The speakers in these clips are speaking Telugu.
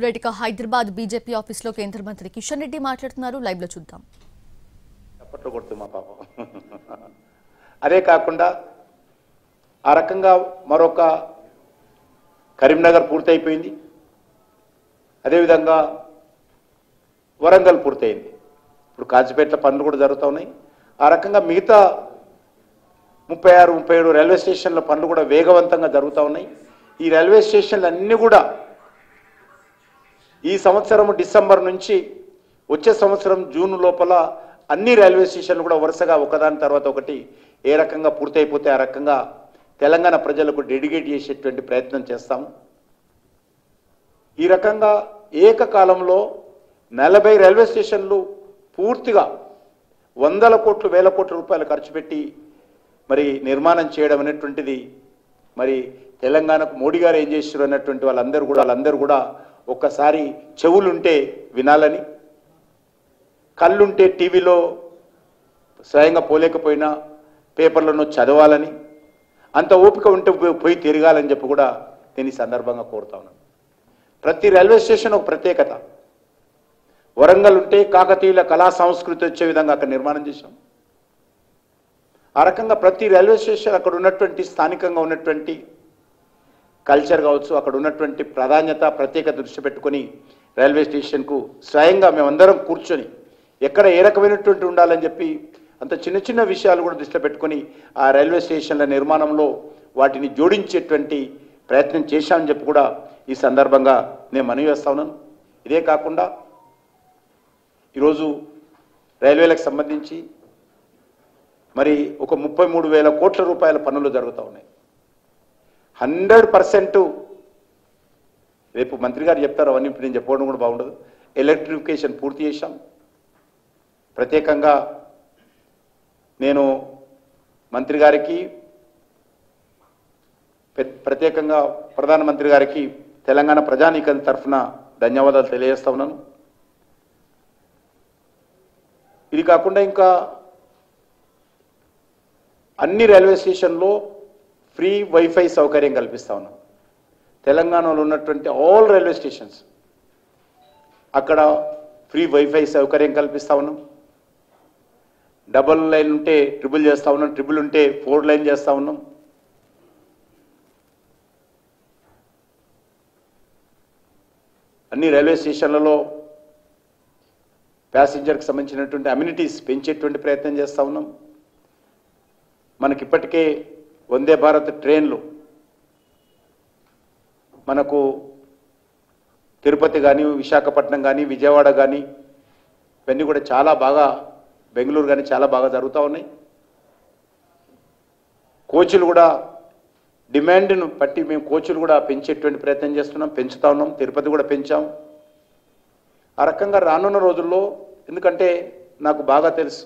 రెడ్డిక హైదరాబాద్ బీజేపీ ఆఫీస్లో కేంద్ర మంత్రి కిషన్ రెడ్డి మాట్లాడుతున్నారు. లైవ్ లో చూద్దాం. చప్పట్లు కొడుతూ మా పాపం. అదే కాకుండా ఆ రకంగా మరొక కరీంనగర్ పూర్తయిపోయింది. అదేవిధంగా వరంగల్ పూర్తయింది. ఇప్పుడు కాజీపేట పనులు కూడా జరుగుతూ ఉన్నాయి. ఆ రకంగా మిగతా 36, 37 రైల్వే స్టేషన్ల పనులు కూడా వేగవంతంగా జరుగుతూ ఉన్నాయి. ఈ రైల్వే స్టేషన్లు అన్నీ కూడా ఈ సంవత్సరం డిసెంబర్ నుంచి వచ్చే సంవత్సరం జూన్ లోపల అన్ని రైల్వే స్టేషన్లు కూడా వరుసగా ఒకదాని తర్వాత ఒకటి ఏ రకంగా పూర్తయిపోతే ఆ రకంగా తెలంగాణ ప్రజలకు డెడికేట్ చేసేటువంటి ప్రయత్నం చేస్తాము. ఈ రకంగా ఏకకాలంలో 40 రైల్వే స్టేషన్లు పూర్తిగా వందల కోట్లు, వేల కోట్ల రూపాయలు ఖర్చు పెట్టి మరి నిర్మాణం చేయడం అనేటువంటిది మరి తెలంగాణకు మోడీ గారు ఏం చేశారు అన్నటువంటి వాళ్ళందరూ కూడా ఒక్కసారి చెవులుంటే వినాలని, కళ్ళుంటే టీవీలో స్వయంగా పోలేకపోయినా పేపర్లను చదవాలని, అంత ఓపిక ఉంటే పోయి తిరగాలని చెప్పి కూడా నేను ఈ సందర్భంగా కోరుతా ఉన్నాను. ప్రతి రైల్వే స్టేషన్ ఒక ప్రత్యేకత. వరంగల్ ఉంటే కాకతీయుల కళా సంస్కృతి వచ్చే విధంగా అక్కడ నిర్మాణం చేశాం. ఆ రకంగా ప్రతి రైల్వే స్టేషన్ అక్కడ ఉన్నటువంటి స్థానికంగా ఉన్నటువంటి కల్చర్ కావచ్చు, అక్కడ ఉన్నటువంటి ప్రాధాన్యత ప్రత్యేకత దృష్టి పెట్టుకొని రైల్వే స్టేషన్కు స్వయంగా మేమందరం కూర్చొని ఎక్కడ ఏ రకమైనటువంటి ఉండాలని చెప్పి అంత చిన్న చిన్న విషయాలు కూడా దృష్టిలో పెట్టుకొని ఆ రైల్వే స్టేషన్ల నిర్మాణంలో వాటిని జోడించేటువంటి ప్రయత్నం చేశామని చెప్పి కూడా ఈ సందర్భంగా నేను మనవి చేస్తా ఉన్నాను. ఇదే కాకుండా ఈరోజు రైల్వేలకు సంబంధించి మరి ఒక 33,000 కోట్ల రూపాయల పనులు జరుగుతూ ఉన్నాయి. 100% రేపు మంత్రి గారు చెప్తారు, అవన్నీ ఇప్పుడు నేను చెప్పుకోవడం కూడా బాగుండదు. ఎలక్ట్రిఫికేషన్ పూర్తి చేశాం. ప్రత్యేకంగా నేను మంత్రి గారికి, ప్రత్యేకంగా ప్రధానమంత్రి గారికి తెలంగాణ ప్రజానీకం తరఫున ధన్యవాదాలు తెలియజేస్తా ఉన్నాను. ఇది కాకుండా ఇంకా అన్ని రైల్వే స్టేషన్లో ఫ్రీ వైఫై సౌకర్యం కల్పిస్తా ఉన్నాం. తెలంగాణలో ఉన్నటువంటి ఆల్ రైల్వే స్టేషన్స్ అక్కడ ఫ్రీ వైఫై సౌకర్యం కల్పిస్తా ఉన్నాం. డబుల్ లైన్ ఉంటే ట్రిపుల్ చేస్తా ఉన్నాం, ట్రిపుల్ ఉంటే 4 లైన్ చేస్తా ఉన్నాం. అన్ని రైల్వే స్టేషన్లలో ప్యాసింజర్కి సంబంధించినటువంటి అమ్యూనిటీస్ పెంచేటువంటి ప్రయత్నం చేస్తూ ఉన్నాం. మనకిప్పటికే వందే భారత్ ట్రైన్లు మనకు తిరుపతి కానీ, విశాఖపట్నం కానీ, విజయవాడ కానీ ఇవన్నీ కూడా చాలా బాగా, బెంగళూరు కానీ చాలా బాగా జరుగుతూ ఉన్నాయి. కోచ్లు కూడా డిమాండ్ను బట్టి మేము కోచ్లు కూడా పెంచేటువంటి ప్రయత్నం చేస్తున్నాం, పెంచుతా ఉన్నాం. తిరుపతి కూడా పెంచాం. ఆ రకంగా రానున్న రోజుల్లో, ఎందుకంటే నాకు బాగా తెలుసు,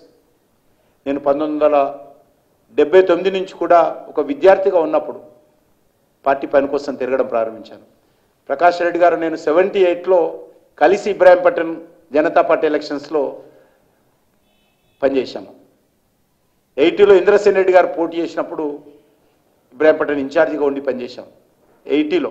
నేను 1979 నుంచి కూడా ఒక విద్యార్థిగా ఉన్నప్పుడు పార్టీ పని కోసం తిరగడం ప్రారంభించాను. ప్రకాష్ రెడ్డి గారు నేను 78లో కలిసి ఇబ్రాహీంపట్నం జనతా పార్టీ ఎలక్షన్స్లో పనిచేశాము. 80లో ఇంద్రసేన్ రెడ్డి గారు పోటీ చేసినప్పుడు ఇబ్రాహీంపట్నం ఇన్ఛార్జిగా ఉండి పనిచేశాం 80లో.